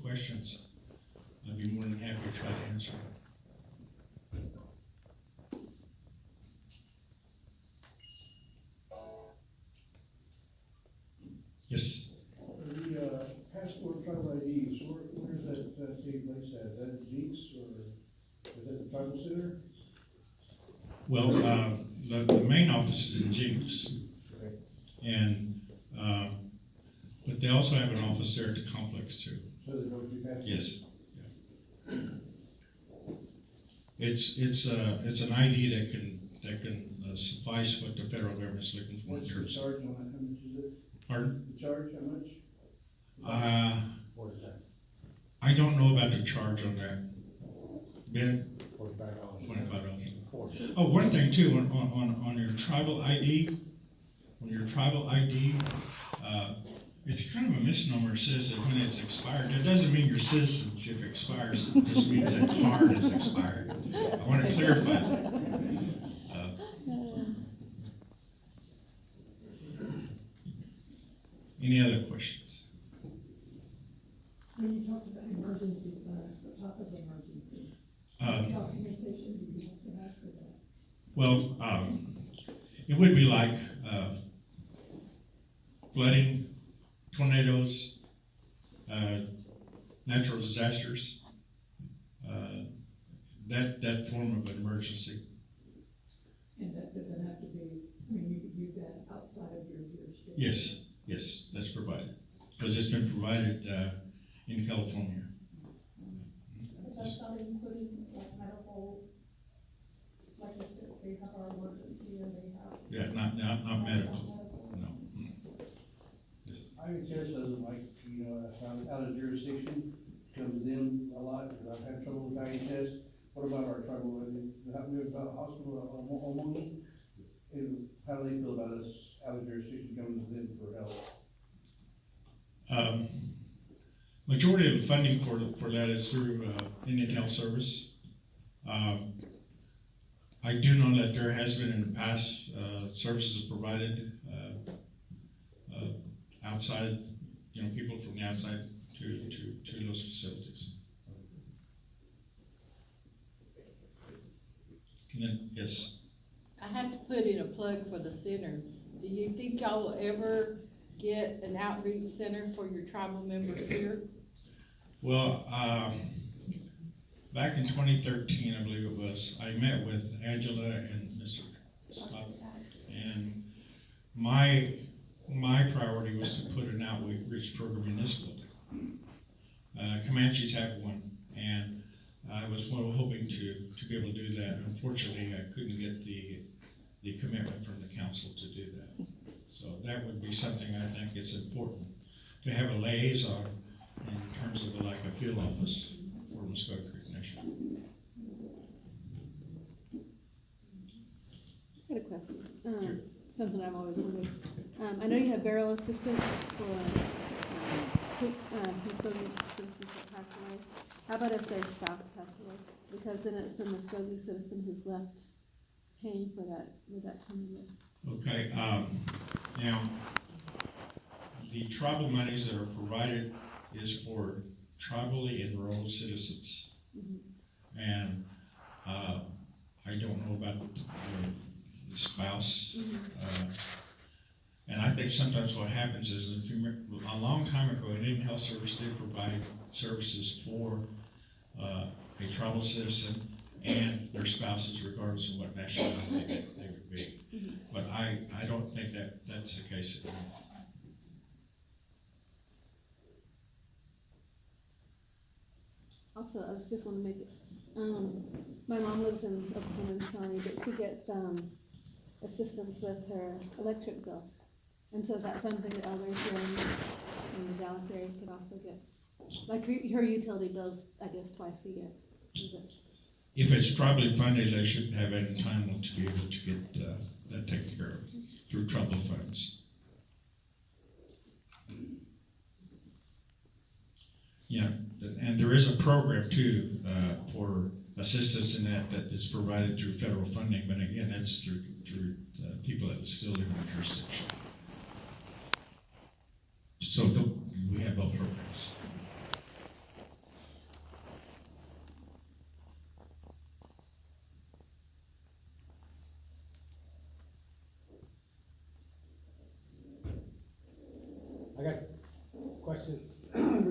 questions, I'd be more than happy to try to answer them. Yes? The passport tribal IDs, where's that take place at? Is that Jinx or is that the tribal center? Well, the main office is in Jinx, Okay. and, but they also have an office there at the complex too. So there's no two passports? Yes. Yeah. It's an ID that can suffice what the federal government's looking for. What's the charge on that? How much is it? Pardon? The charge, how much? What is that? I don't know about the charge on that. Ben? $45. $25. Oh, one thing too, on your tribal ID, it's kind of a misnomer. It says that when it's expired, that doesn't mean your citizenship expires, it just means that card is expired. I want to clarify that. Any other questions? When you talked about emergency plans, what type of emergency? Documentation do you have to have for that? Well, it would be like flooding, tornadoes, natural disasters, that form of an emergency. And that doesn't have to be, I mean, you could use that outside of your jurisdiction? Yes, that's provided, because it's been provided in California. But that's not including like medical, like if they have our emergency or they have. Yeah, not medical, no. IHS doesn't like, out of jurisdiction, come to them a lot, because I've had trouble with IHS. What about our tribal, how do we about hospital, Omongi? And how do they feel about us out of jurisdiction coming to them for help? Majority of the funding for that is through Indian Health Service. I do know that there has been in the past services provided outside, people from the outside to those facilities. And then, yes. I have to put in a plug for the center. Do you think y'all will ever get an outreach center for your tribal members here? Well, back in 2013, I believe it was, I met with Angela and Mr. Scott, and my priority was to put an outreach program in this building. Comanches have one, and I was hoping to be able to do that. Unfortunately, I couldn't get the commitment from the council to do that. So that would be something I think it's important to have a liaison in terms of like a field office for Muskogee Creek Nation. I had a question. Something I've always wondered. I know you have burial assistance for Muskogee citizens that pass away. How about if their spouse passed away? Because then it's the Muskogee citizen who's left paying for that. Would that come in? Okay, now, the tribal monies that are provided is for tribally enrolled citizens. Mm-hmm. And I don't know about the spouse. Mm-hmm. And I think sometimes what happens is, if you remember, a long time ago, Indian Health Service did provide services for a tribal citizen and their spouses, regardless of what nationality they would be. Mm-hmm. But I don't think that's the case anymore. Also, I just want to make it, my mom lives in Oklahoma County, but she gets assistance with her electric bill. And so is that something that others here in the Dallas area could also get? Like her utility bills, I guess, twice a year. Is it? If it's tribally funded, they should have an entitlement to be able to get that taken care of through tribal funds. Yeah, and there is a program too for assistance in that is provided through federal funding, but again, that's through people that still live in the jurisdiction. So we have both programs.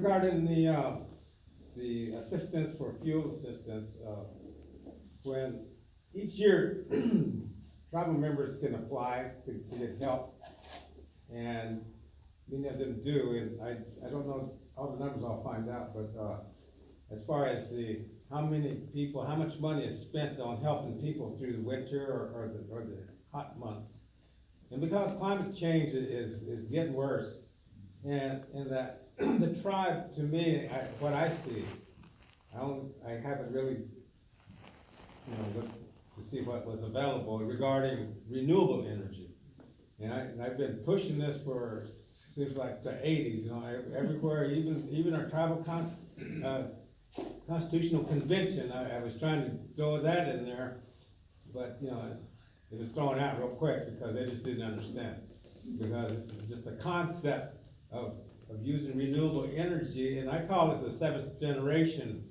regarding the assistance for fuel assistance, when each year, tribal members can apply to get help, and many of them do, and I don't know all the numbers, I'll find out, but, as far as how many people, how much money is spent on helping people through the winter or the hot months. And because climate change is getting worse, and that the tribe, to me, what I see, I haven't really, looked to see what was available regarding renewable energy. And I've been pushing this for, seems like the eighties, everywhere, even our tribal constitutional convention, I was trying to throw that in there, but, it was thrown out real quick because they just didn't understand. Because it's just a concept of using renewable energy, and I call it the seventh generation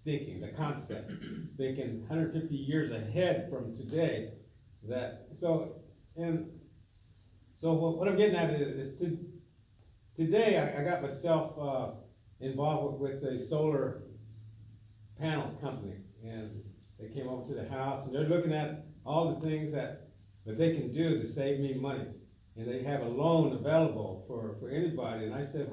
thinking, the concept, thinking 150 years ahead from today. So what I'm getting at is today I got myself involved with a solar panel company, and they came over to the house, and they're looking at all the things that they can do to save me money. And they have a loan available for anybody, and I said,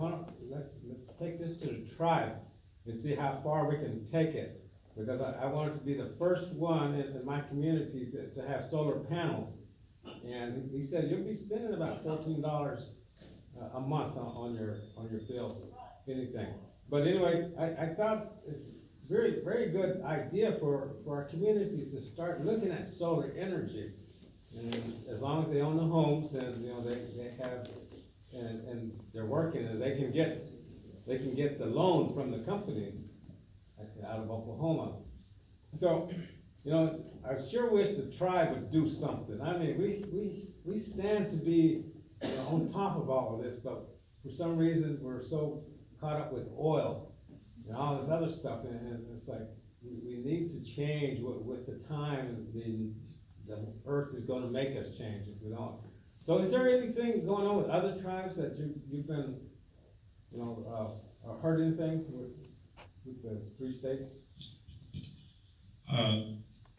let's take this to the tribe and see how far we can take it. Because I wanted to be the first one in my community to have solar panels. And he said, you'll be spending about $14 a month on your bills, anything. But anyway, I thought it's very, very good idea for our communities to start looking at solar energy. And as long as they own the homes, and they have, and they're working, and they can get the loan from the company out of Oklahoma. So, I sure wish the tribe would do something. I mean, we stand to be on top of all of this, but for some reason we're so caught up with oil and all this other stuff, and it's like we need to change with the time. The earth is gonna make us change if we don't. So is there anything going on with other tribes that you've been, heard anything with the 3 states?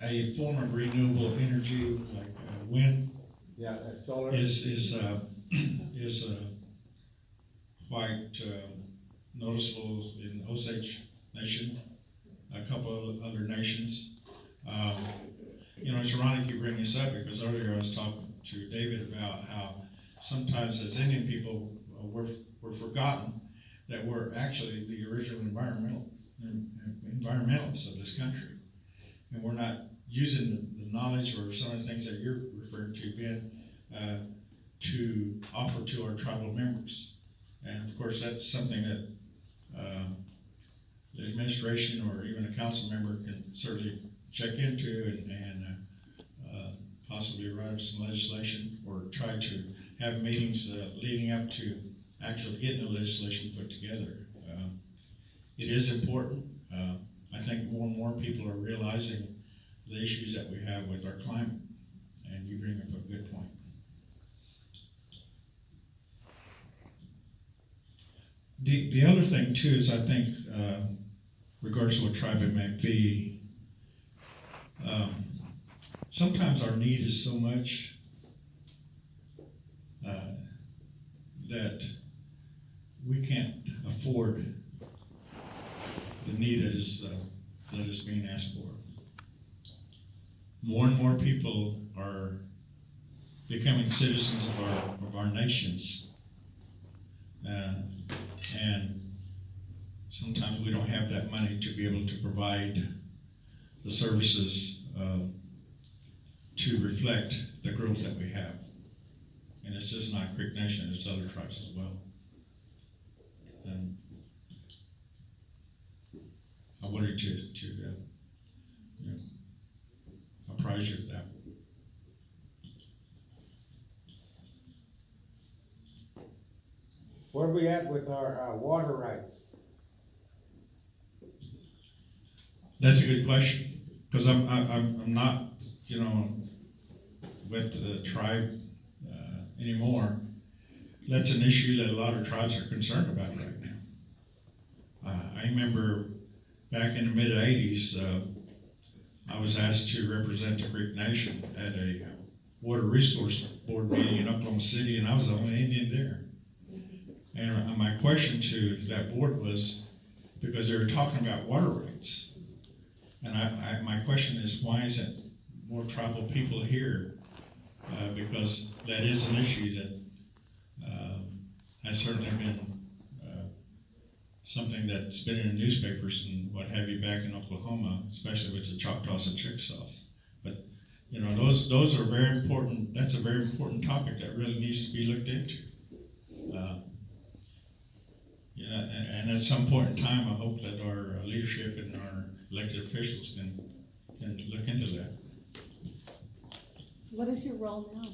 A form of renewable energy like wind Yeah, solar. is quite noticeable in Osage Nation, a couple of other nations. It's ironic you bring this up because earlier I was talking to David about how sometimes as Indian people we're forgotten that we're actually the original environmentalists of this country, and we're not using the knowledge or some of the things that you're referring to, Ben, to offer to our tribal members. And of course, that's something that the administration or even a council member can certainly check into and possibly write up some legislation or try to have meetings leading up to actually getting the legislation put together. It is important. I think more and more people are realizing the issues that we have with our climate, and you bring up a good point. The other thing too is I think, regardless of what tribe it may be, sometimes our need is so much that we can't afford the need that is being asked for. More and more people are becoming citizens of our nations, and sometimes we don't have that money to be able to provide the services to reflect the growth that we have. And it's just not Creek Nation, it's other tribes as well. And I wanted to apprise you of that. Where are we at with our water rights? That's a good question, because I'm not, with the tribe anymore. That's an issue that a lot of tribes are concerned about right now. I remember back in the mid-eighties, I was asked to represent the Creek Nation at a Water Resource Board meeting in Oklahoma City, and I was the only Indian there. And my question to that board was, because they were talking about water rights, and my question is, why isn't more tribal people here? Because that is an issue that has certainly been something that's been in the newspapers and what have you back in Oklahoma, especially with the Choctaws and Chickasaws. But, you know, those are very important, that's a very important topic that really needs to be looked into. You know, and at some point in time, I hope that our leadership and our elected officials can look into that. So what is your role now?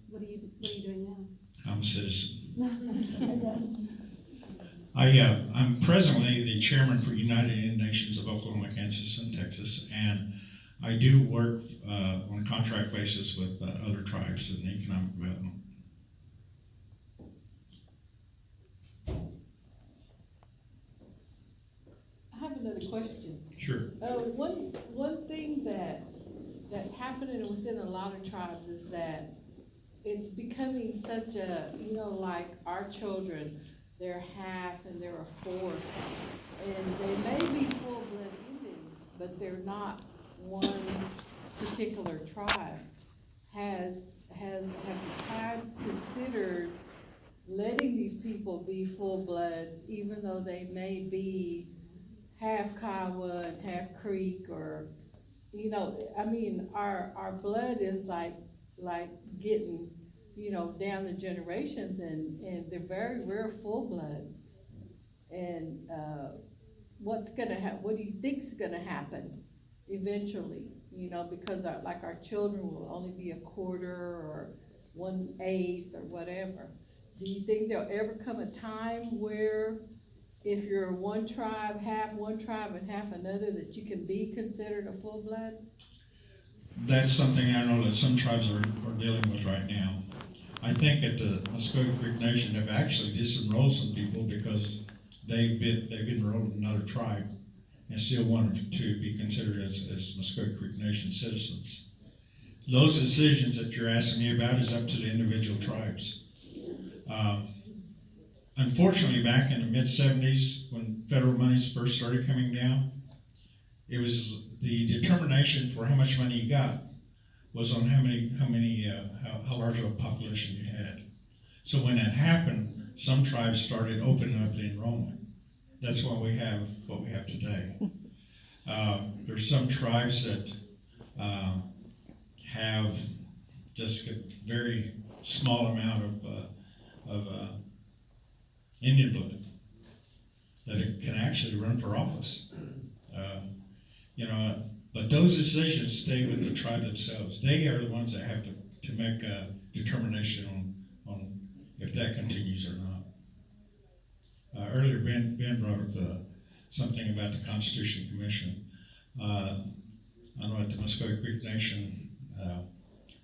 What are you doing now? I'm a citizen. I'm presently the chairman for United Indian Nations of Oklahoma, Kansas, and Texas, and I do work on a contract basis with other tribes in economic development. I have another question. Sure. One thing that's happening within a lot of tribes is that it's becoming such a, you know, like our children, they're half and they're a fourth, and they may be full-blood Indians, but they're not one particular tribe. Have the tribes considered letting these people be full-bloods, even though they may be half Kiowa and half Creek, or, you know, I mean, our blood is like getting, you know, down the generations, and they're very rare full-bloods. And what do you think's gonna happen eventually? You know, because our children will only be a quarter or 1/8 or whatever. Do you think there'll ever come a time where if you're one tribe and half another, that you can be considered a full-blood? That's something I know that some tribes are dealing with right now. I think at the Muskogee Creek Nation have actually disenrolled some people because they've enrolled in another tribe and still wanted to be considered as Muskogee Creek Nation citizens. Those decisions that you're asking me about is up to the individual tribes. Unfortunately, back in the mid-70s, when federal monies first started coming down, it was the determination for how much money you got was on how large of a population you had. So when that happened, some tribes started opening up the enrollment. That's why we have what we have today. There's some tribes that have just a very small amount of Indian blood that it can actually run for office. You know, but those decisions stay with the tribe themselves. They are the ones that have to make a determination on if that continues or not. Earlier, Ben brought up something about the Constitution Commission. I know at the Muskogee Creek Nation,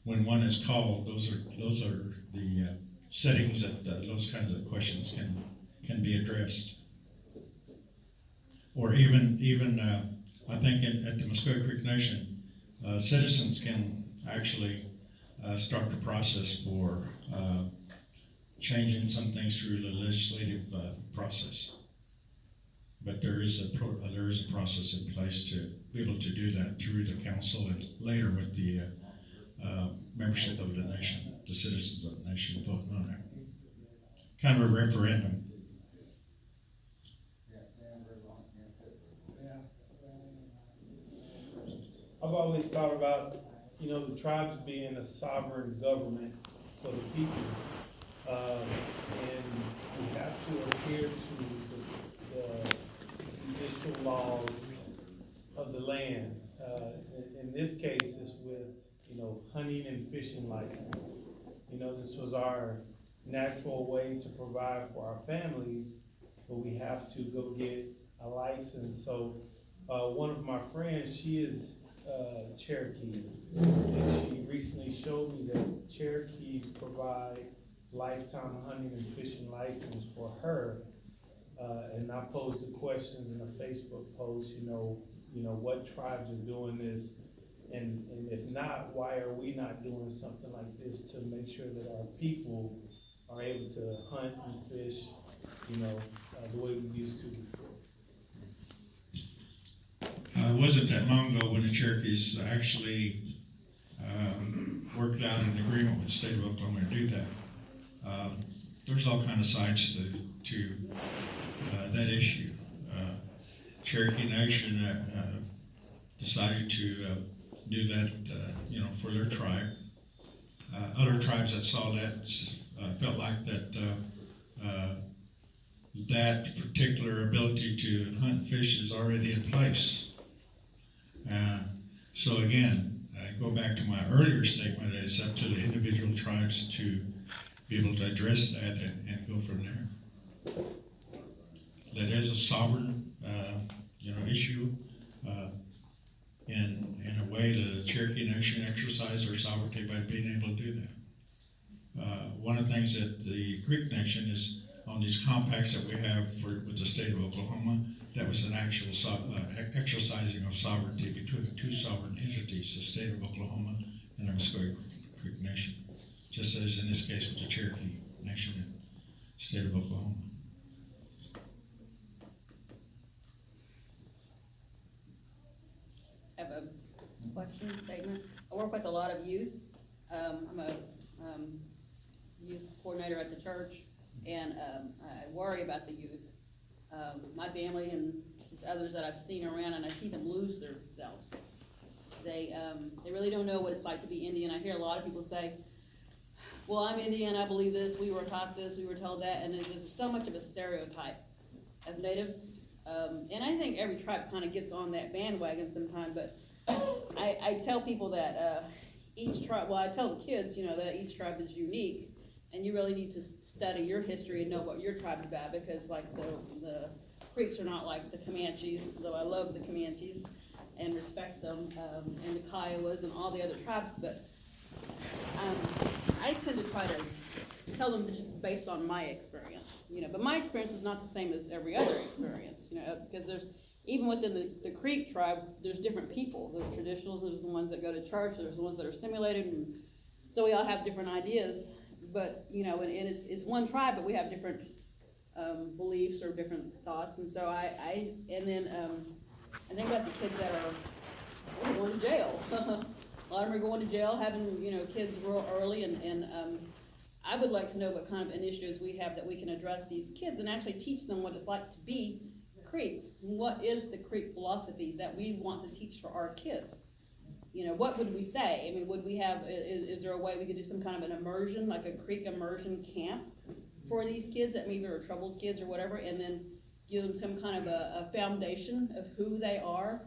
when one is called, those are the settings that those kinds of questions can be addressed. Or even I think at the Muskogee Creek Nation, citizens can actually start the process for changing some things through the legislative process. But there is a process in place to be able to do that through the council and later with the membership of the nation, the citizens of the nation voting on it. Kind of a referendum. I've always thought about, you know, the tribes being a sovereign government for the people. And we have to adhere to the judicial laws of the land. In this case, it's with, you know, hunting and fishing license. You know, this was our natural way to provide for our families, but we have to go get a license. So one of my friends, she is Cherokee, and she recently showed me that Cherokees provide lifetime hunting and fishing license for her, and I posed the questions in a Facebook post, what tribes are doing this? And if not, why are we not doing something like this to make sure that our people are able to hunt and fish, the way we used to before? It wasn't that long ago when the Cherokees actually worked out an agreement with the state of Oklahoma to do that. There's all kind of sides to that issue. Cherokee Nation decided to do that, for their tribe. Other tribes that saw that felt like that particular ability to hunt and fish is already in place. So again, I go back to my earlier statement, it's up to the individual tribes to be able to address that and go from there. That is a sovereign, issue. In a way, the Cherokee Nation exercised their sovereignty by being able to do that. One of the things that the Creek Nation is on these compacts that we have with the state of Oklahoma, that was an actual exercising of sovereignty between the two sovereign entities, the state of Oklahoma and the Muscogee Creek Nation, just as in this case with the Cherokee Nation and state of Oklahoma. I have a question statement. I work with a lot of youth. I'm a youth coordinator at the church, and I worry about the youth. My family and just others that I've seen around, and I see them lose themselves. They really don't know what it's like to be Indian. I hear a lot of people say, well, I'm Indian, I believe this, we were taught this, we were told that, and there's so much of a stereotype of natives. And I think every tribe kind of gets on that bandwagon sometime, but I tell people that each tribe, well, I tell the kids, that each tribe is unique, and you really need to study your history and know what your tribe's about, because like the Creeks are not like the Comanches, though I love the Comanches and respect them, and the Kiowas and all the other tribes, but I tend to try to tell them just based on my experience, but my experience is not the same as every other experience, because there's, even within the Creek tribe, there's different people. There's traditionals, there's the ones that go to church, there's the ones that are simulated, and so we all have different ideas, but, and it's one tribe, but we have different beliefs or different thoughts, and so I think about the kids that are going to jail. A lot of them are going to jail, having, kids real early, and I would like to know what kind of initiatives we have that we can address these kids and actually teach them what it's like to be Creeks. What is the Creek philosophy that we want to teach for our kids? What would we say? I mean, would we have, is there a way we could do some kind of an immersion, like a Creek immersion camp for these kids that maybe are troubled kids or whatever, and then give them some kind of a foundation of who they are,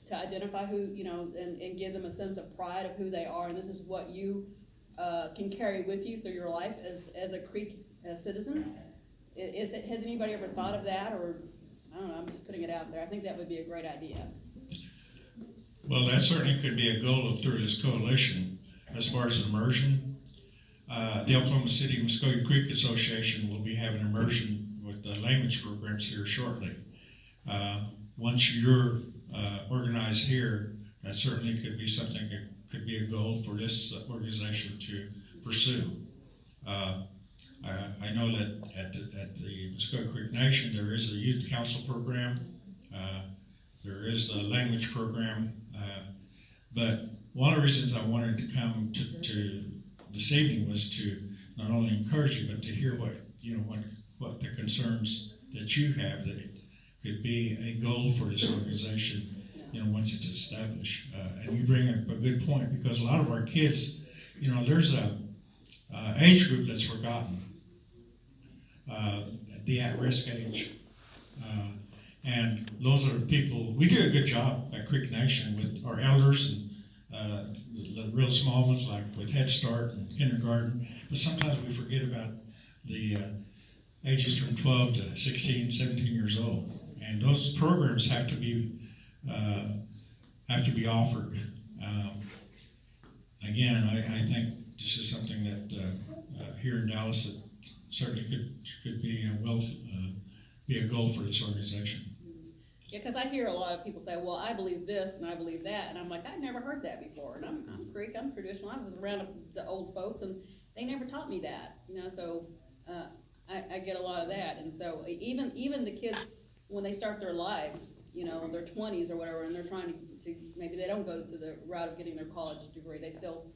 to identify who, and give them a sense of pride of who they are, and this is what you can carry with you through your life as a Creek citizen? Has anybody ever thought of that, or, I don't know, I'm just putting it out there. I think that would be a great idea. Well, that certainly could be a goal through this coalition. As far as immersion, the Oklahoma City Muscogee Creek Association will be having immersion with the language programs here shortly. Once you're organized here, that certainly could be something that could be a goal for this organization to pursue. I know that at the Muscogee Creek Nation, there is a youth council program. There is a language program. But one of the reasons I wanted to come to this evening was to not only encourage you, but to hear what the concerns that you have, that it could be a goal for this organization, once it's established. And you bring up a good point, because a lot of our kids, there's a age group that's forgotten, the at-risk age. And those are the people, we do a good job at Creek Nation with our elders and the real small ones, like with Head Start and kindergarten, but sometimes we forget about the ages from 12 to 16, 17 years old. And those programs have to be offered. Again, I think this is something that here in Dallas that certainly could be be a goal for this organization. Yeah, cause I hear a lot of people say, well, I believe this and I believe that, and I'm like, I've never heard that before, and I'm Greek, I'm traditional, I was around the old folks, and they never taught me that, so, I get a lot of that, and so, even the kids, when they start their lives, their twenties or whatever, and they're trying to, maybe they don't go to the route of getting their college degree, they still,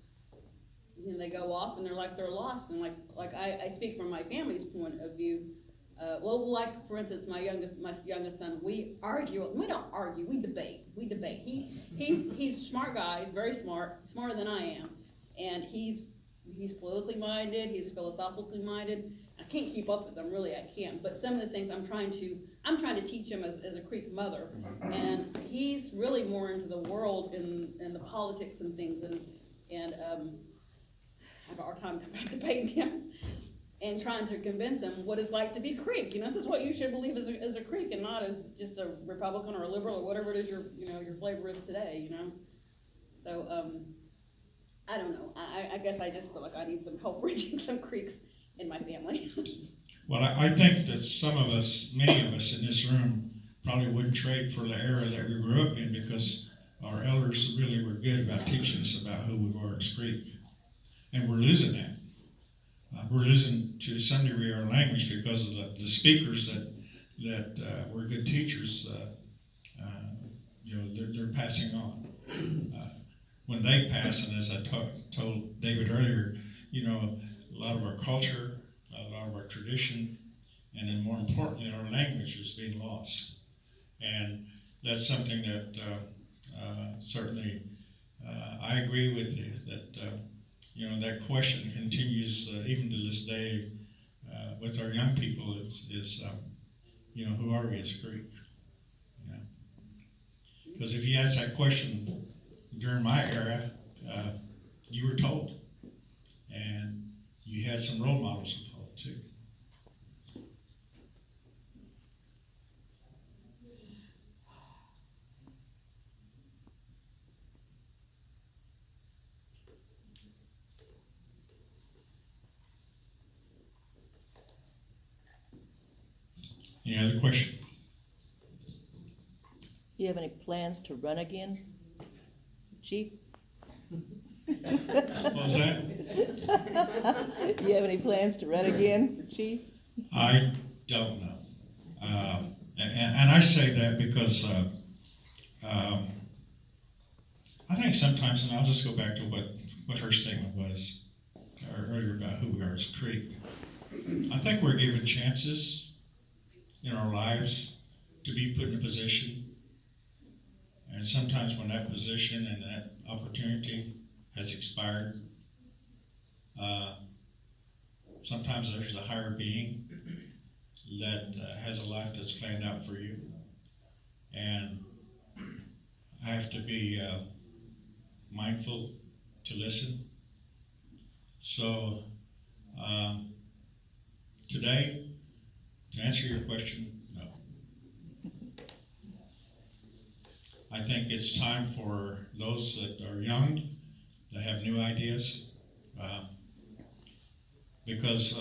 they go off and they're lost, and like I speak from my family's point of view. Well, like for instance, my youngest son, we don't argue, we debate. He's a smart guy, he's very smart, smarter than I am, and he's politically minded, he's philosophically minded. I can't keep up with him, really, I can't. But some of the things I'm trying to teach him as a Creek mother, and he's really more into the world and the politics and things, and I have a hard time debating him and trying to convince him what it's like to be Creek. This is what you should believe as a Creek, and not as just a Republican or a liberal or whatever it is your flavor is today. So I don't know. I guess I just feel like I need some help reaching some Creeks in my family. Well, I think that some of us, many of us in this room, probably wouldn't trade for the era that we grew up in, because our elders really were good about teaching us about who we were as Creek. And we're losing that. We're losing, to some degree, our language because of the speakers that were good teachers. They're passing on. When they pass, and as I told David earlier, a lot of our culture, a lot of our tradition, and then more importantly, our language is being lost. And that's something that certainly I agree with you that. That question continues even to this day with our young people is who are we as Greek? Because if you ask that question during my era, you were told, and you had some role models to follow too. Any other question? Do you have any plans to run again, Chief? What was that? Do you have any plans to run again for Chief? I don't know. And I say that because I think sometimes, and I'll just go back to what her statement was earlier about who we are as Creek. I think we're given chances in our lives to be put in a position, and sometimes when that position and that opportunity has expired, sometimes there's a higher being that has a life that's planned out for you, and I have to be mindful to listen. So today, to answer your question, no. I think it's time for those that are young to have new ideas, because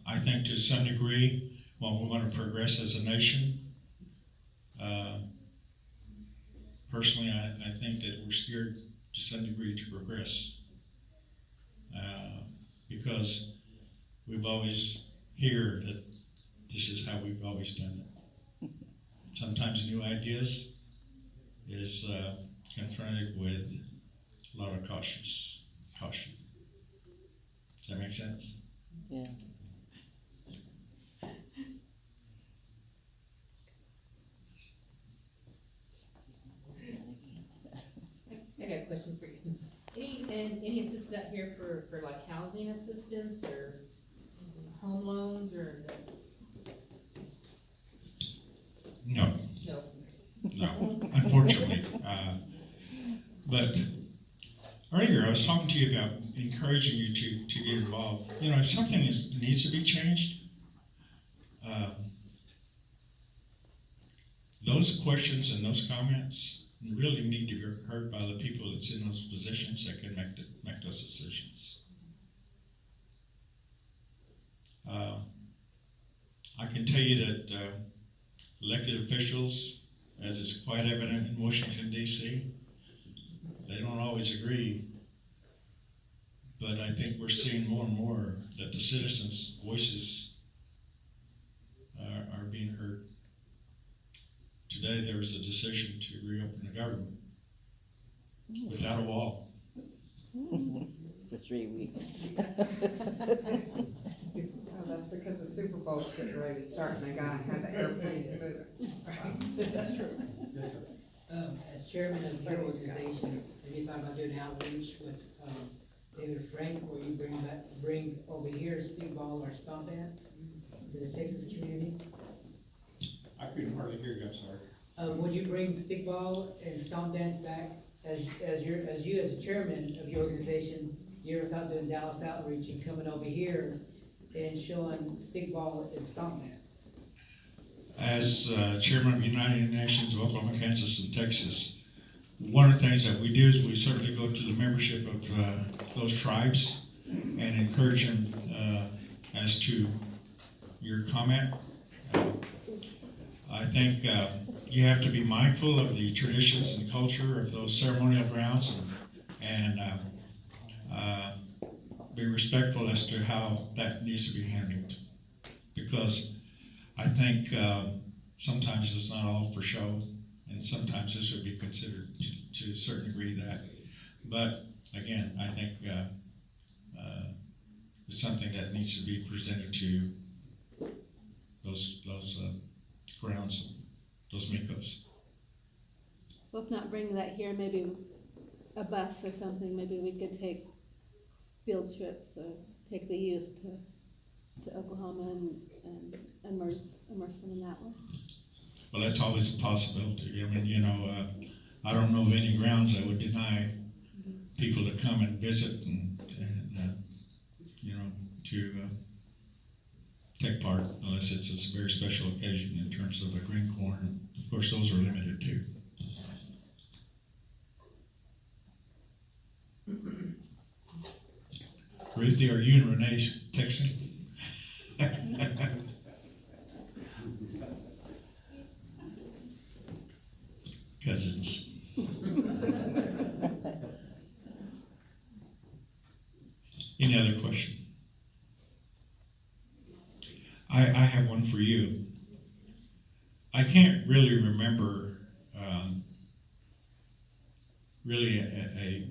I think to some degree, while we want to progress as a nation, personally, I think that we're scared to some degree to progress, because we've always heard that this is how we've always done it. Sometimes new ideas is confronted with a lot of caution. Does that make sense? Yeah. I got a question for you. Any assistance out here for like housing assistance or home loans or? No, No. no, unfortunately. But earlier I was talking to you about encouraging you to get involved. If something needs to be changed, those questions and those comments really need to be heard by the people that's in those positions that can make those decisions. I can tell you that elected officials, as is quite evident in Washington DC, they don't always agree. But I think we're seeing more and more that the citizens' voices are being heard. Today, there was a decision to reopen the government without a wall. For 3 weeks. Oh, that's because the Super Bowl's getting ready to start and they gotta have the airplanes moving. That's true. As chairman of your organization, have you thought about doing outreach with, David Frank, where you bring over here stickball or stomp dance to the Texas community? I couldn't hardly hear you, I'm sorry. Would you bring stickball and stomp dance back as you as a chairman of your organization? You ever thought of doing Dallas outreach and coming over here and showing stickball and stomp dance? As chairman of the United Nations of Oklahoma, Kansas, and Texas, one of the things that we do is we certainly go to the membership of those tribes and encourage them as to your comment. I think you have to be mindful of the traditions and culture of those ceremonial grounds and be respectful as to how that needs to be handled. Because I think sometimes it's not all for show, and sometimes this would be considered to a certain degree that. But again, I think it's something that needs to be presented to those grounds, those mikos. Well, if not bring that here, maybe a bus or something, maybe we could take field trips or take the youth to Oklahoma and immerse them in that way. Well, that's always a possibility. I mean, you know, I don't know of any grounds that would deny people to come and visit and you know, to take part, unless it's a very special occasion in terms of a green corn. Of course, those are limited too. Ruthie, are you and Renee texting? Cousins. Any other question? I have one for you. I can't really remember really a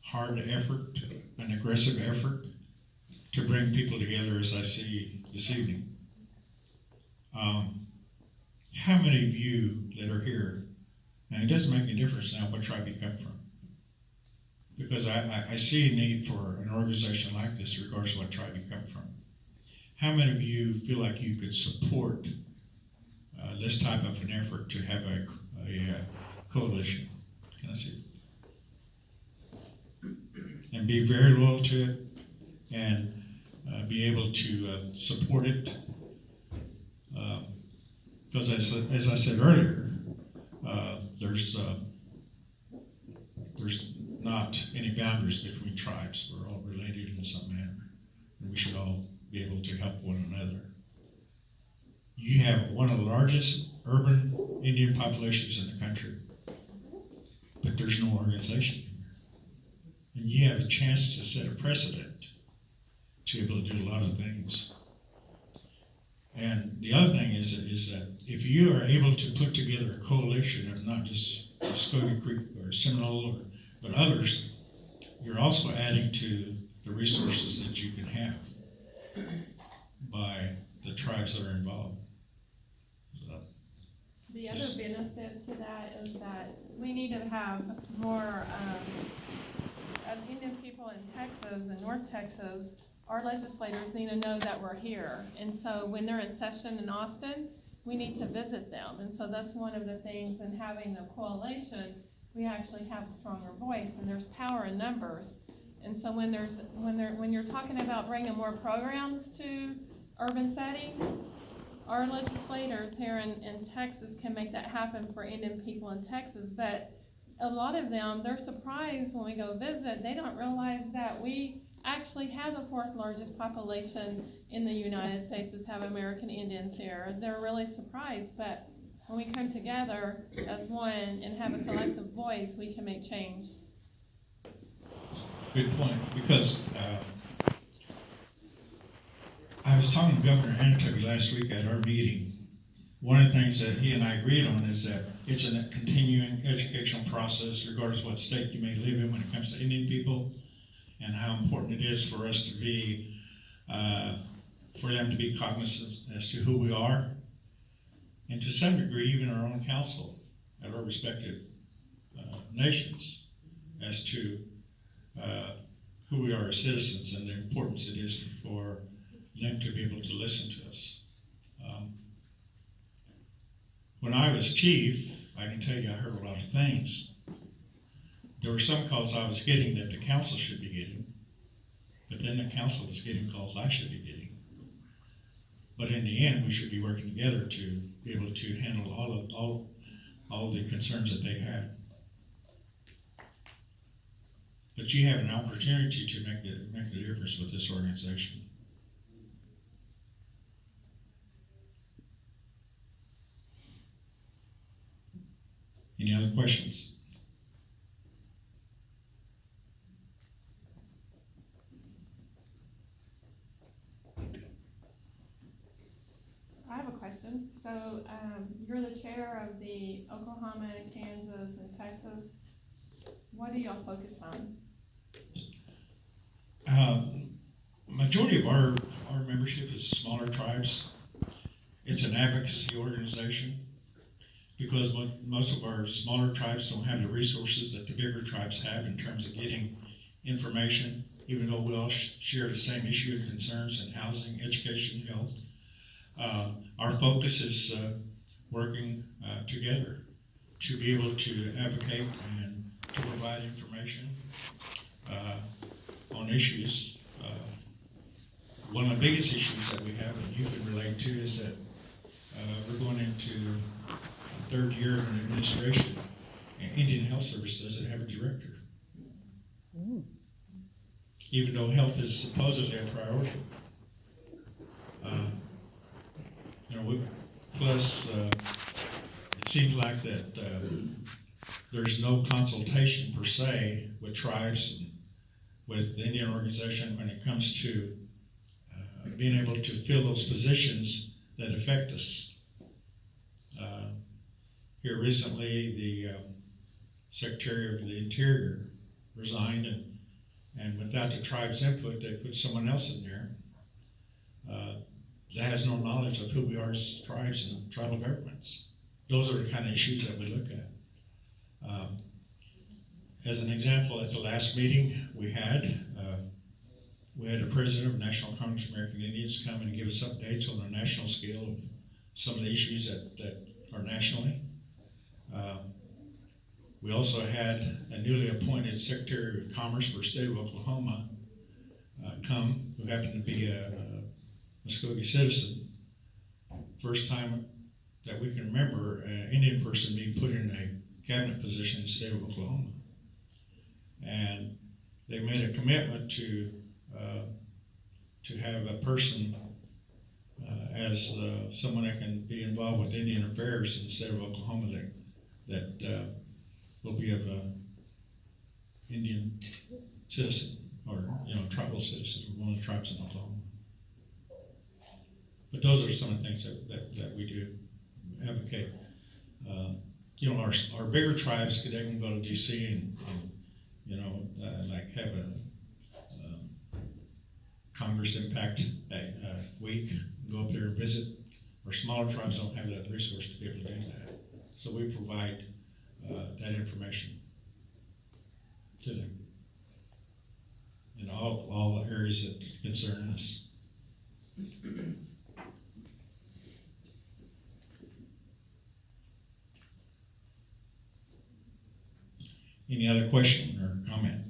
hard effort, an aggressive effort to bring people together as I see this evening. How many of you that are here, and it doesn't make any difference now what tribe you come from, because I see a need for an organization like this regardless of what tribe you come from. How many of you feel like you could support this type of an effort to have a coalition? Can I see? And be very loyal to it and be able to support it. Because as I said earlier, there's not any boundaries between tribes. We're all related in some manner, and we should all be able to help one another. You have one of the largest urban Indian populations in the country, but there's no organization here. And you have a chance to set a precedent to be able to do a lot of things. And the other thing is that if you are able to put together a coalition of not just Muskogee Creek or Seminole, but others, you're also adding to the resources that you can have by the tribes that are involved. So, The other benefit to that is that we need to have more Indian people in Texas and North Texas. Our legislators need to know that we're here. And so when they're in session in Austin, we need to visit them. And so that's one of the things in having a coalition, we actually have a stronger voice, and there's power in numbers. And so when you're talking about bringing more programs to urban settings, our legislators here in Texas can make that happen for Indian people in Texas. But a lot of them, they're surprised when we go visit. They don't realize that we actually have the fourth largest population in the United States is have American Indians here. They're really surprised, but when we come together as one and have a collective voice, we can make change. Good point, because I was talking to Governor Hancock last week at our meeting. One of the things that he and I agreed on is that it's a continuing educational process, regardless of what state you may live in when it comes to Indian people, and how important it is for us to be, for them to be cognizant as to who we are, and to some degree, even our own council at our respective nations, as to who we are as citizens and the importance it is for them to be able to listen to us. When I was chief, I can tell you I heard a lot of things. There were some calls I was getting that the council should be getting, but then the council was getting calls I should be getting. But in the end, we should be working together to be able to handle all the concerns that they had. But you have an opportunity to make the difference with this organization. Any other questions? I have a question. So, you're the chair of the Oklahoma, Kansas, and Texas. What do y'all focus on? Majority of our membership is smaller tribes. It's an advocacy organization because most of our smaller tribes don't have the resources that the bigger tribes have in terms of getting information, even though we all share the same issue and concerns in housing, education, health. Our focus is working together to be able to advocate and to provide information on issues. One of the biggest issues that we have, and you can relate to, is that we're going into the third year of an administration, and Indian Health Service doesn't have a director. Even though health is supposedly a priority. Plus, it seems like that there's no consultation per se with tribes and with the Indian organization when it comes to being able to fill those positions that affect us. Here recently, the Secretary of the Interior resigned, and without the tribe's input, they put someone else in there that has no knowledge of who we are as tribes and tribal governments. Those are the kind of issues that we look at. As an example, at the last meeting we had the president of National Congress of American Indians come and give us updates on a national scale of some of the issues that are nationally. We also had a newly appointed Secretary of Commerce for the state of Oklahoma come, who happened to be a Muskogee citizen. First time that we can remember an Indian person being put in a cabinet position in the state of Oklahoma. And they made a commitment to have a person as someone that can be involved with Indian affairs in the state of Oklahoma that will be of Indian citizen or tribal citizen, one of the tribes in Oklahoma. But those are some of the things that we do advocate. Our bigger tribes, they can go to DC and like have a Congress Impact week, go up there and visit. Our smaller tribes don't have that resource to be able to do that. So we provide that information to them in all areas that concern us. Any other question or comment?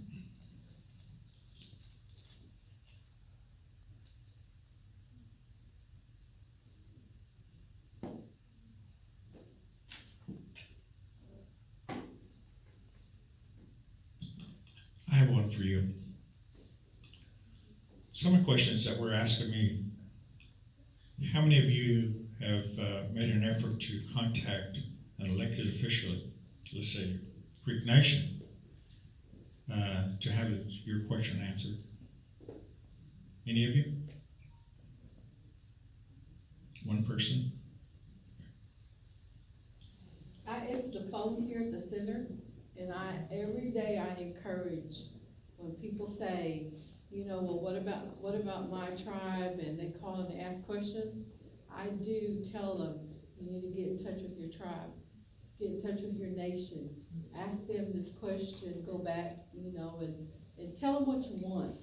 I have one for you. some of the questions that were asking me, how many of you have made an effort to contact an elected official, let's say Creek Nation, to have your question answered? Any of you? One person? It's the phone here at the center, and every day I encourage, when people say, you know, well, what about my tribe, and they call and ask questions, I do tell them, you need to get in touch with your tribe, get in touch with your nation, ask them this question, go back, you know, and tell them what you want.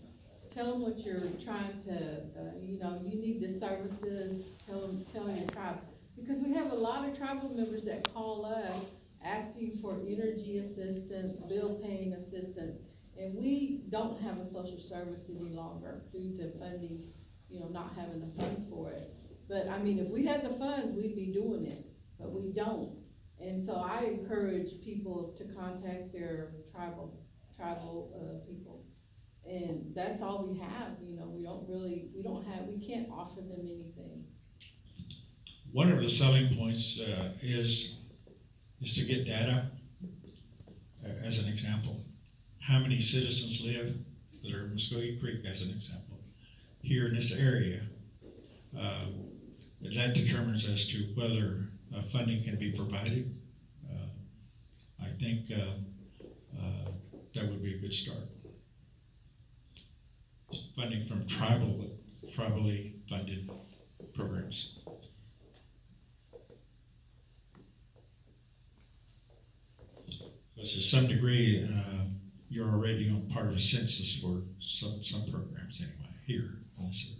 Tell them what you're trying to, you know, you need the services, tell your tribe. Because we have a lot of tribal members that call us asking for energy assistance, bill paying assistance, and we don't have a social service any longer due to funding, you know, not having the funds for it. But I mean, if we had the funds, we'd be doing it, but we don't. And so I encourage people to contact their tribal people. And that's all we have, you know, we can't offer them anything. One of the selling points is to get data. As an example, how many citizens live that are Muskogee Creek, as an example, here in this area. That determines as to whether funding can be provided. I think that would be a good start. Funding from tribally funded programs. Because to some degree, you're already on part of a census for some programs anyway, here in this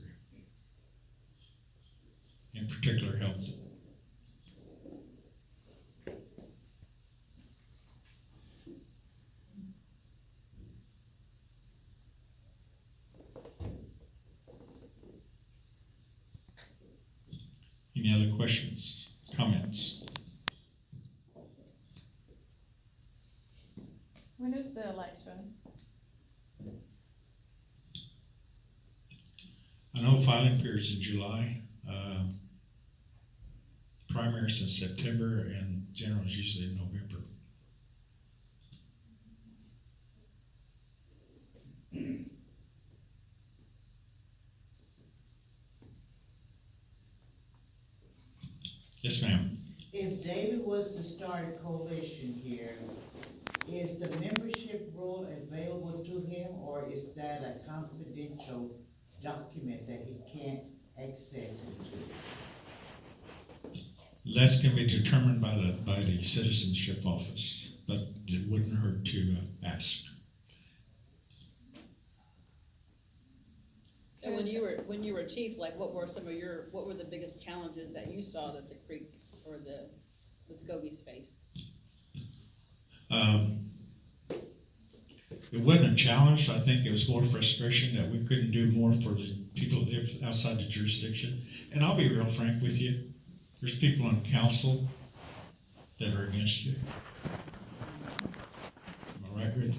area. In particular, health. Any other questions, comments? When is the election? I know filing period's in July. Primaries in September, and general is usually in November. Yes, ma'am. If David was to start a coalition here, is the membership roll available to him, or is that a confidential document that he can't access into? That's going to be determined by the citizenship office, but it wouldn't hurt to ask. And when you were chief, like what were the biggest challenges that you saw that the Creek or the Muskogees faced? It wasn't a challenge. I think it was more frustration that we couldn't do more for the people that live outside the jurisdiction. And I'll be real frank with you. There's people on council that are against you. Am I right, Rich?